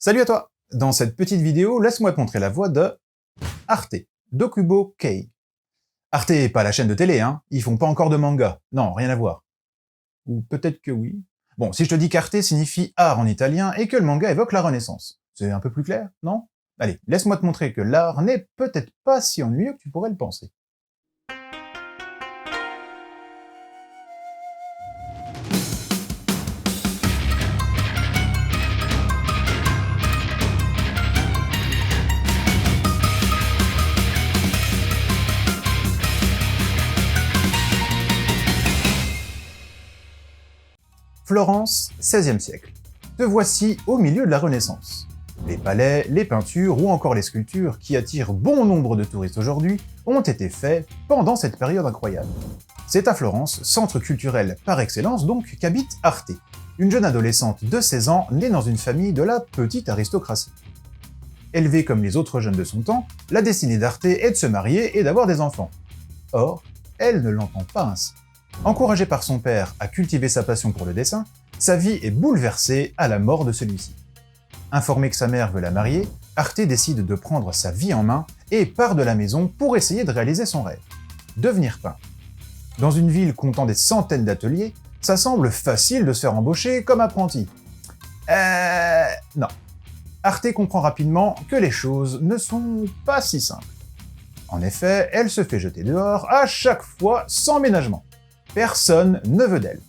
Salut à toi! Dans cette petite vidéo, laisse-moi te montrer la voix de Arte, Dokubo Kei. Arte est pas la chaîne de télé, hein, ils font pas encore de manga, non, rien à voir. Ou peut-être que oui. Bon, si je te dis qu'Arte signifie art en italien et que le manga évoque la Renaissance, c'est un peu plus clair, non? Allez, laisse-moi te montrer que l'art n'est peut-être pas si ennuyeux que tu pourrais le penser. Florence, XVIe siècle. Te voici au milieu de la Renaissance. Les palais, les peintures ou encore les sculptures qui attirent bon nombre de touristes aujourd'hui ont été faits pendant cette période incroyable. C'est à Florence, centre culturel par excellence donc, qu'habite Arte, une jeune adolescente de 16 ans née dans une famille de la petite aristocratie. Élevée comme les autres jeunes de son temps, la destinée d'Arte est de se marier et d'avoir des enfants. Or, elle ne l'entend pas ainsi. Encouragée par son père à cultiver sa passion pour le dessin, sa vie est bouleversée à la mort de celui-ci. Informée que sa mère veut la marier, Arte décide de prendre sa vie en main et part de la maison pour essayer de réaliser son rêve, devenir peintre. Dans une ville comptant des centaines d'ateliers, ça semble facile de se faire embaucher comme apprenti. Non. Arte comprend rapidement que les choses ne sont pas si simples. En effet, elle se fait jeter dehors à chaque fois sans ménagement. Personne ne veut d'elle.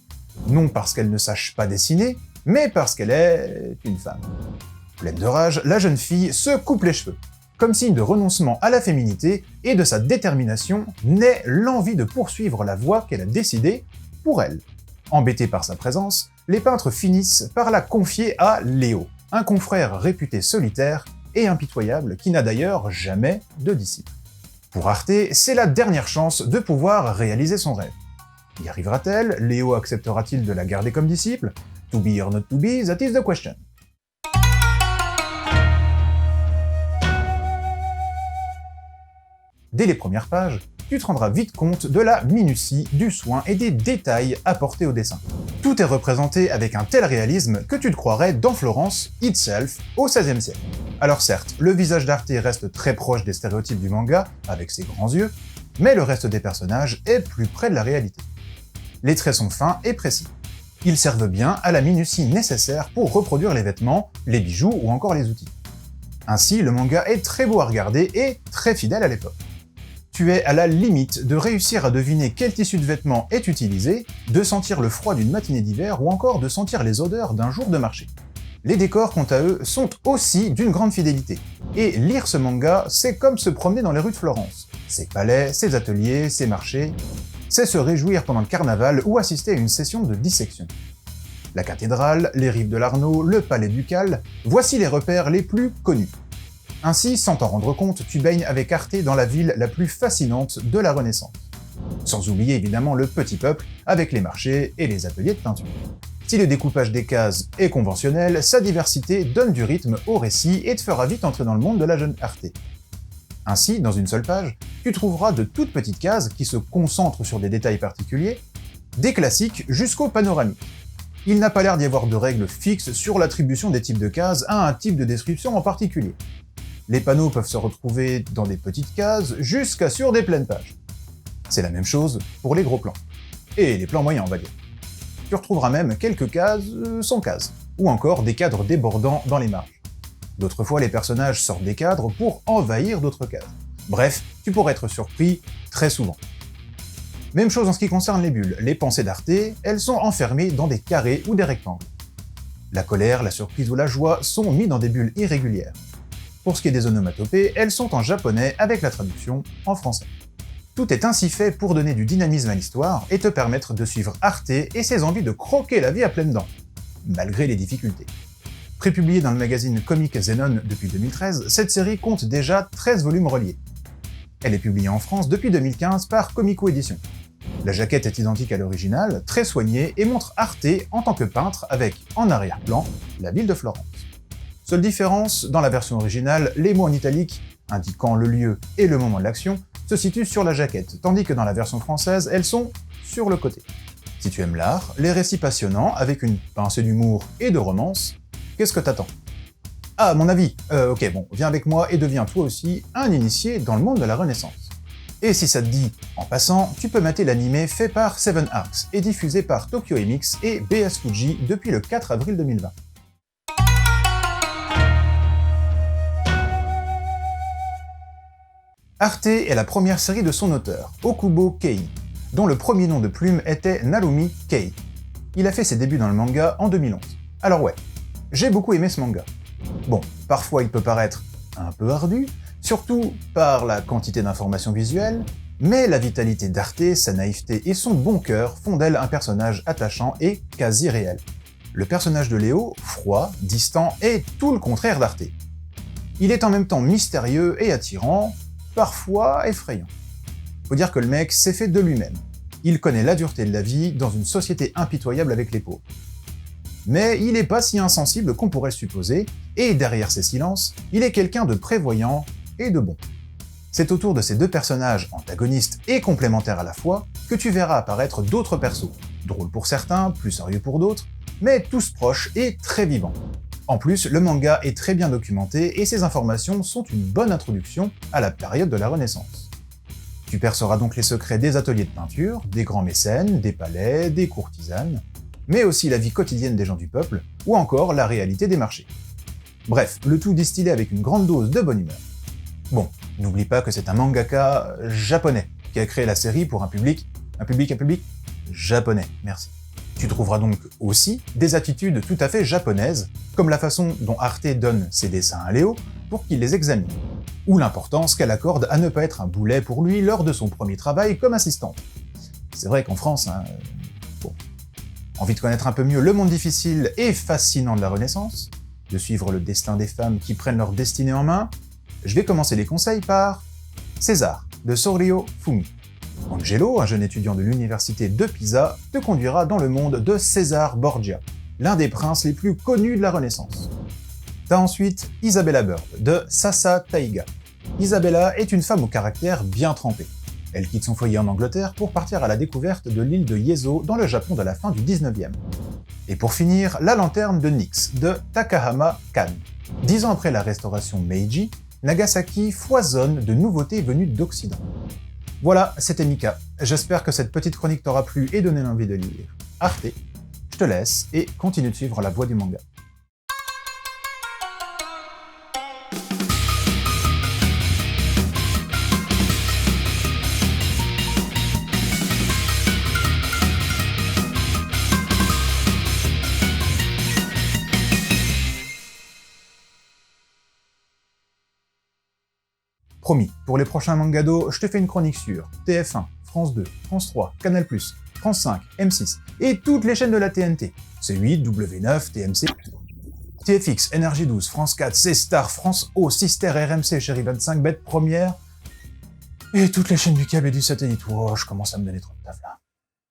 Non parce qu'elle ne sache pas dessiner, mais parce qu'elle est une femme. Pleine de rage, la jeune fille se coupe les cheveux. Comme signe de renoncement à la féminité et de sa détermination, naît l'envie de poursuivre la voie qu'elle a décidée pour elle. Embêtés par sa présence, les peintres finissent par la confier à Léo, un confrère réputé solitaire et impitoyable qui n'a d'ailleurs jamais de disciple. Pour Arte, c'est la dernière chance de pouvoir réaliser son rêve. Y arrivera-t-elle? Léo acceptera-t-il de la garder comme disciple? To be or not to be, that is the question. Dès les premières pages, tu te rendras vite compte de la minutie, du soin et des détails apportés au dessin. Tout est représenté avec un tel réalisme que tu te croirais dans Florence itself au XVIe siècle. Alors certes, le visage d'Arte reste très proche des stéréotypes du manga, avec ses grands yeux, mais le reste des personnages est plus près de la réalité. Les traits sont fins et précis. Ils servent bien à la minutie nécessaire pour reproduire les vêtements, les bijoux ou encore les outils. Ainsi, le manga est très beau à regarder et très fidèle à l'époque. Tu es à la limite de réussir à deviner quel tissu de vêtements est utilisé, de sentir le froid d'une matinée d'hiver ou encore de sentir les odeurs d'un jour de marché. Les décors, quant à eux, sont aussi d'une grande fidélité. Et lire ce manga, c'est comme se promener dans les rues de Florence. Ses palais, ses ateliers, ses marchés... c'est se réjouir pendant le carnaval ou assister à une session de dissection. La cathédrale, les rives de l'Arno, le palais ducal, voici les repères les plus connus. Ainsi, sans t'en rendre compte, tu baignes avec Arte dans la ville la plus fascinante de la Renaissance. Sans oublier évidemment le petit peuple, avec les marchés et les ateliers de peinture. Si le découpage des cases est conventionnel, sa diversité donne du rythme au récit et te fera vite entrer dans le monde de la jeune Arte. Ainsi, dans une seule page, tu trouveras de toutes petites cases qui se concentrent sur des détails particuliers, des classiques jusqu'au panoramique. Il n'a pas l'air d'y avoir de règles fixes sur l'attribution des types de cases à un type de description en particulier. Les panneaux peuvent se retrouver dans des petites cases jusqu'à sur des pleines pages. C'est la même chose pour les gros plans. Et les plans moyens, on va dire. Tu retrouveras même quelques cases sans cases, ou encore des cadres débordants dans les marges. D'autres fois, les personnages sortent des cadres pour envahir d'autres cases. Bref, tu pourrais être surpris très souvent. Même chose en ce qui concerne les bulles. Les pensées d'Arte, elles sont enfermées dans des carrés ou des rectangles. La colère, la surprise ou la joie sont mis dans des bulles irrégulières. Pour ce qui est des onomatopées, elles sont en japonais avec la traduction en français. Tout est ainsi fait pour donner du dynamisme à l'histoire et te permettre de suivre Arte et ses envies de croquer la vie à pleines dents, malgré les difficultés. Prépubliée dans le magazine Comic Zenon depuis 2013, cette série compte déjà 13 volumes reliés. Elle est publiée en France depuis 2015 par Comico Éditions. La jaquette est identique à l'original, très soignée, et montre Arte en tant que peintre avec, en arrière-plan, la ville de Florence. Seule différence, dans la version originale, les mots en italique, indiquant le lieu et le moment de l'action, se situent sur la jaquette, tandis que dans la version française, elles sont sur le côté. Si tu aimes l'art, les récits passionnants, avec une pincée d'humour et de romance, qu'est-ce que t'attends? Ah, mon avis. Ok, bon, viens avec moi et deviens toi aussi un initié dans le monde de la Renaissance. Et si ça te dit, en passant, tu peux mater l'anime fait par Seven Arcs et diffusé par Tokyo MX et BS Fuji depuis le 4 avril 2020. Arte est la première série de son auteur, Okubo Kei, dont le premier nom de plume était Narumi Kei. Il a fait ses débuts dans le manga en 2011. Alors ouais, j'ai beaucoup aimé ce manga. Bon, parfois il peut paraître un peu ardu, surtout par la quantité d'informations visuelles, mais la vitalité d'Arte, sa naïveté et son bon cœur font d'elle un personnage attachant et quasi réel. Le personnage de Léo, froid, distant, est tout le contraire d'Arte. Il est en même temps mystérieux et attirant, parfois effrayant. Faut dire que le mec s'est fait de lui-même. Il connaît la dureté de la vie dans une société impitoyable avec les pauvres. Mais il n'est pas si insensible qu'on pourrait le supposer, et derrière ses silences, il est quelqu'un de prévoyant et de bon. C'est autour de ces deux personnages antagonistes et complémentaires à la fois que tu verras apparaître d'autres persos, drôles pour certains, plus sérieux pour d'autres, mais tous proches et très vivants. En plus, le manga est très bien documenté et ces informations sont une bonne introduction à la période de la Renaissance. Tu perceras donc les secrets des ateliers de peinture, des grands mécènes, des palais, des courtisanes, mais aussi la vie quotidienne des gens du peuple, ou encore la réalité des marchés. Bref, le tout distillé avec une grande dose de bonne humeur. Bon, n'oublie pas que c'est un mangaka japonais qui a créé la série pour un public japonais, merci. Tu trouveras donc aussi des attitudes tout à fait japonaises, comme la façon dont Arte donne ses dessins à Léo pour qu'il les examine, ou l'importance qu'elle accorde à ne pas être un boulet pour lui lors de son premier travail comme assistante. C'est vrai qu'en France, bon. Envie de connaître un peu mieux le monde difficile et fascinant de la Renaissance, de suivre le destin des femmes qui prennent leur destinée en main, je vais commencer les conseils par César, de Sorio Fumi. Angelo, un jeune étudiant de l'université de Pisa, te conduira dans le monde de César Borgia, l'un des princes les plus connus de la Renaissance. T'as ensuite Isabella Bird, de Sasa Taiga. Isabella est une femme au caractère bien trempé. Elle quitte son foyer en Angleterre pour partir à la découverte de l'île de Yezo dans le Japon de la fin du 19e. Et pour finir, La lanterne de Nyx, de Takahama Kan. 10 ans après la restauration Meiji, Nagasaki foisonne de nouveautés venues d'Occident. Voilà, c'était Mika. J'espère que cette petite chronique t'aura plu et donné l'envie de lire Arte. Je te laisse et continue de suivre la voie du manga. Promis, pour les prochains mangados, je te fais une chronique sur TF1, France 2, France 3, Canal+, France 5, M6 et toutes les chaînes de la TNT, C8, W9, TMC, TFX, Énergie 12, France 4, C-Star, France O, Sister, RMC, Chérie 25, Bête Première et toutes les chaînes du câble et du satellite. Oh, je commence à me donner trop de taf là.